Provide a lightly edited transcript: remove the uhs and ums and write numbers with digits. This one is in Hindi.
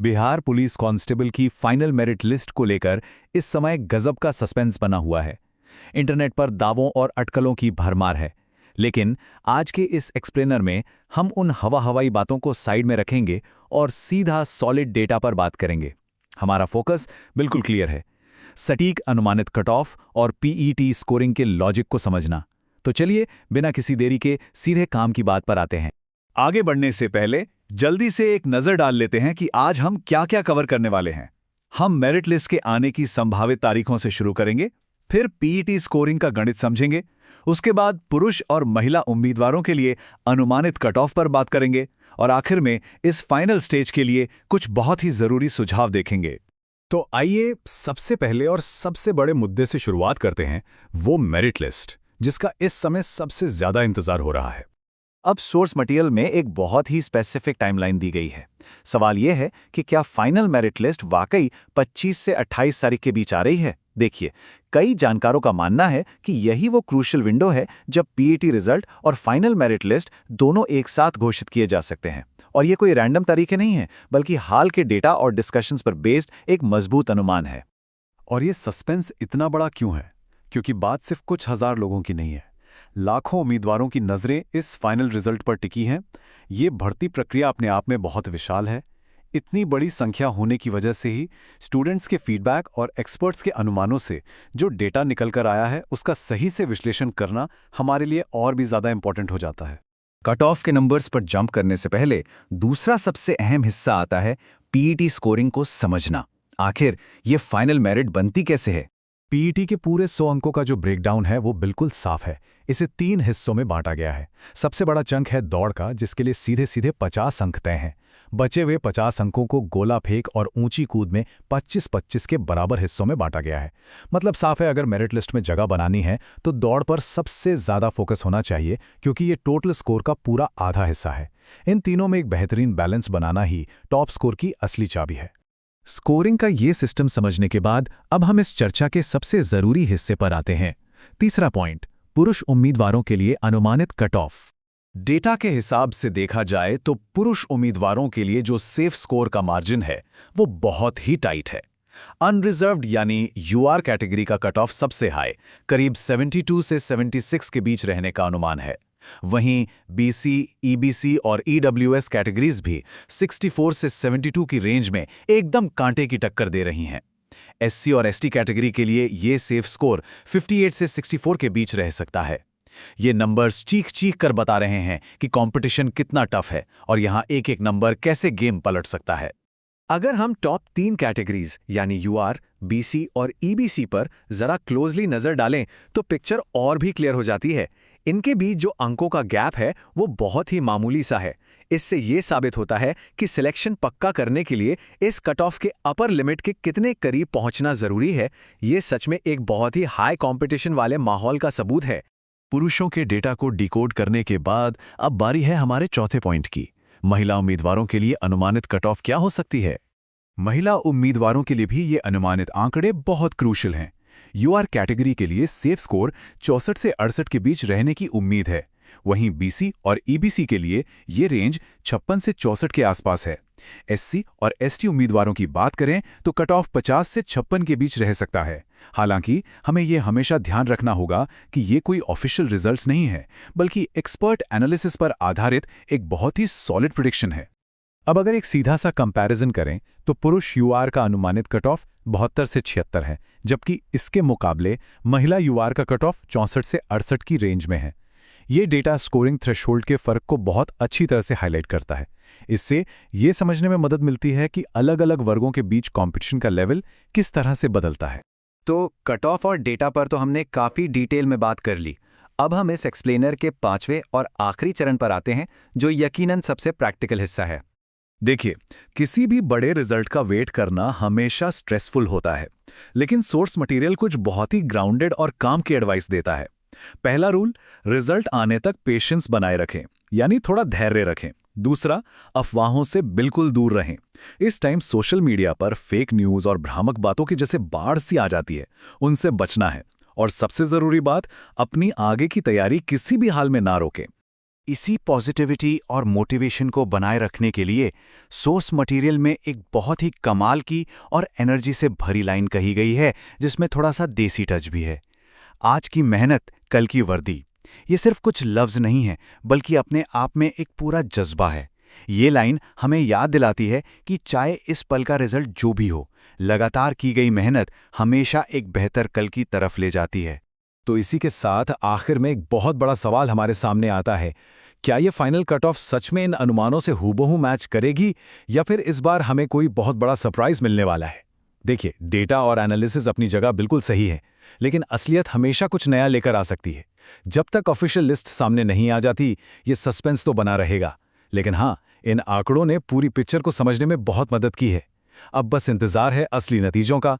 बिहार पुलिस कांस्टेबल की फाइनल मेरिट लिस्ट को लेकर इस समय गजब का सस्पेंस बना हुआ है। इंटरनेट पर दावों और अटकलों की भरमार है। लेकिन आज के इस एक्सप्लेनर में हम उन हवाई बातों को साइड में रखेंगे और सीधा सॉलिड डेटा पर बात करेंगे। हमारा फोकस बिल्कुल क्लियर है, सटीक अनुमानित कट ऑफ और पीईटी स्कोरिंग के लॉजिक को समझना। तो चलिए बिना किसी देरी के सीधे काम की बात पर आते हैं। आगे बढ़ने से पहले जल्दी से एक नजर डाल लेते हैं कि आज हम क्या क्या कवर करने वाले हैं। हम मेरिट लिस्ट के आने की संभावित तारीखों से शुरू करेंगे, फिर पीईटी स्कोरिंग का गणित समझेंगे, उसके बाद पुरुष और महिला उम्मीदवारों के लिए अनुमानित कट ऑफ पर बात करेंगे और आखिर में इस फाइनल स्टेज के लिए कुछ बहुत ही जरूरी सुझाव देखेंगे। तो आइए सबसे पहले और सबसे बड़े मुद्दे से शुरुआत करते हैं, वो मेरिट लिस्ट, जिसका इस समय सबसे ज्यादा इंतजार हो रहा है। अब सोर्स मटेरियल में एक बहुत ही स्पेसिफिक टाइमलाइन दी गई है। सवाल यह है कि क्या फाइनल मेरिट लिस्ट वाकई 25 से 28 तारीख के बीच आ रही है? देखिए, कई जानकारों का मानना है कि यही वो क्रूशियल विंडो है जब पीईटी रिजल्ट और फाइनल मेरिट लिस्ट दोनों एक साथ घोषित किए जा सकते हैं। और ये कोई रैंडम तारीखें नहीं है, बल्कि हाल के डेटा और डिस्कशंस पर बेस्ड एक मजबूत अनुमान है। और ये सस्पेंस इतना बड़ा क्यों है? क्योंकि बात सिर्फ कुछ हजार लोगों की नहीं है, लाखों उम्मीदवारों की नज़रें इस फाइनल रिजल्ट पर टिकी हैं। ये भर्ती प्रक्रिया अपने आप में बहुत विशाल है। इतनी बड़ी संख्या होने की वजह से ही स्टूडेंट्स के फीडबैक और एक्सपर्ट्स के अनुमानों से जो डेटा निकल कर आया है, उसका सही से विश्लेषण करना हमारे लिए और भी ज़्यादा इंपॉर्टेंट हो जाता है। कट ऑफ के नंबर्स पर जंप करने से पहले दूसरा सबसे अहम हिस्सा आता है पीईटी स्कोरिंग को समझना। आखिर ये फाइनल मेरिट बनती कैसे है? पीईटी के पूरे 100 अंकों का जो ब्रेकडाउन है वो बिल्कुल साफ है। इसे 3 हिस्सों में बांटा गया है। सबसे बड़ा चंक है दौड़ का, जिसके लिए सीधे सीधे 50 अंक तय हैं। बचे हुए 50 अंकों को गोला फेंक और ऊंची कूद में 25-25 के बराबर हिस्सों में बांटा गया है। मतलब साफ है, अगर मेरिट लिस्ट में जगह बनानी है तो दौड़ पर सबसे ज्यादा फोकस होना चाहिए, क्योंकि ये टोटल स्कोर का पूरा आधा हिस्सा है। इन तीनों में एक बेहतरीन बैलेंस बनाना ही टॉप स्कोर की असली चाबी है। स्कोरिंग का ये सिस्टम समझने के बाद अब हम इस चर्चा के सबसे जरूरी हिस्से पर आते हैं। तीसरा पॉइंट, पुरुष उम्मीदवारों के लिए अनुमानित कट ऑफ। डेटा के हिसाब से देखा जाए तो पुरुष उम्मीदवारों के लिए जो सेफ स्कोर का मार्जिन है वो बहुत ही टाइट है। अनरिजर्व्ड यानी यूआर कैटेगरी का कट ऑफ सबसे हाई, करीब 72 से 76 के बीच रहने का अनुमान है। वहीं बीसी, ईबीसी और ईडब्ल्यूएस कैटेगरीज भी 64 से 72 की रेंज में एकदम कांटे की टक्कर दे रही हैं। एससी और एसटी कैटेगरी के लिए ये सेफ स्कोर 58 से 64 के बीच रह सकता है। ये नंबर्स चीख चीख कर बता रहे हैं कि कंपटीशन कितना टफ है और यहां एक एक नंबर कैसे गेम पलट सकता है। अगर हम टॉप 3 कैटेगरीज यानी यूआर, बीसी और ईबीसी पर जरा क्लोजली नजर डालें तो पिक्चर और भी क्लियर हो जाती है। इनके बीच जो अंकों का गैप है वो बहुत ही मामूली सा है। इससे ये साबित होता है कि सिलेक्शन पक्का करने के लिए इस कट ऑफ के अपर लिमिट के कितने करीब पहुंचना जरूरी है। ये सच में एक बहुत ही हाई कंपटीशन वाले माहौल का सबूत है। पुरुषों के डेटा को डिकोड करने के बाद अब बारी है हमारे चौथे पॉइंट की। महिला उम्मीदवारों के लिए अनुमानित कट ऑफ क्या हो सकती है? महिला उम्मीदवारों के लिए भी ये अनुमानित आंकड़े बहुत क्रूशियल हैं। यूआर कैटेगरी के लिए सेफ स्कोर 64 से 68 के बीच रहने की उम्मीद है। वहीं बीसी और ईबीसी के लिए ये रेंज 56 से 64 के आसपास है। एससी और एसटी उम्मीदवारों की बात करें तो कट ऑफ 50 से 56 के बीच रह सकता है। हालांकि हमें ये हमेशा ध्यान रखना होगा कि ये कोई ऑफिशियल रिजल्ट्स नहीं है, बल्कि एक्सपर्ट एनालिसिस पर आधारित एक बहुत ही सॉलिड प्रेडिक्शन है। अब अगर एक सीधा सा कंपैरिजन करें तो पुरुष यूआर का अनुमानित कट ऑफ 72 से 76 है, जबकि इसके मुकाबले महिला यूआर का कट ऑफ 64 से 68 की रेंज में है। ये डेटा स्कोरिंग थ्रेशोल्ड के फर्क को बहुत अच्छी तरह से हाईलाइट करता है। इससे ये समझने में मदद मिलती है कि अलग अलग वर्गों के बीच कंपटीशन का लेवल किस तरह से बदलता है। तो कट ऑफ और डेटा पर तो हमने काफी डिटेल में बात कर ली। अब हम इस एक्सप्लेनर के 5वें और आखिरी चरण पर आते हैं, जो यकीनन सबसे प्रैक्टिकल हिस्सा है। देखिए, किसी भी बड़े रिजल्ट का वेट करना हमेशा स्ट्रेसफुल होता है, लेकिन सोर्स मटेरियल कुछ बहुत ही ग्राउंडेड और काम की एडवाइस देता है। पहला रूल, रिजल्ट आने तक पेशेंस बनाए रखें, यानी थोड़ा धैर्य रखें। दूसरा, अफवाहों से बिल्कुल दूर रहें। इस टाइम सोशल मीडिया पर फेक न्यूज़ और भ्रामक बातों की जैसे बाढ़ सी आ जाती है, उनसे बचना है। और सबसे जरूरी बात, अपनी आगे की तैयारी किसी भी हाल में ना रोकें। इसी पॉजिटिविटी और मोटिवेशन को बनाए रखने के लिए सोर्स मटेरियल में एक बहुत ही कमाल की और एनर्जी से भरी लाइन कही गई है, जिसमें थोड़ा सा देसी टच भी है। आज की मेहनत, कल की वर्दी। ये सिर्फ कुछ लफ्ज नहीं है, बल्कि अपने आप में एक पूरा जज्बा है। ये लाइन हमें याद दिलाती है कि चाहे इस पल का रिजल्ट जो भी हो, लगातार की गई मेहनत हमेशा एक बेहतर कल की तरफ ले जाती है। तो इसी के साथ आखिर में एक बहुत बड़ा सवाल हमारे सामने आता है, क्या ये फाइनल कट ऑफ सच में इन अनुमानों से हूबहू मैच करेगी, या फिर इस बार हमें कोई बहुत बड़ा सरप्राइज मिलने वाला है? देखिए, डेटा और एनालिसिस अपनी जगह बिल्कुल सही है, लेकिन असलियत हमेशा कुछ नया लेकर आ सकती है। जब तक ऑफिशियल लिस्ट सामने नहीं आ जाती, ये सस्पेंस तो बना रहेगा। लेकिन हाँ, इन आंकड़ों ने पूरी पिक्चर को समझने में बहुत मदद की है। अब बस इंतजार है असली नतीजों का।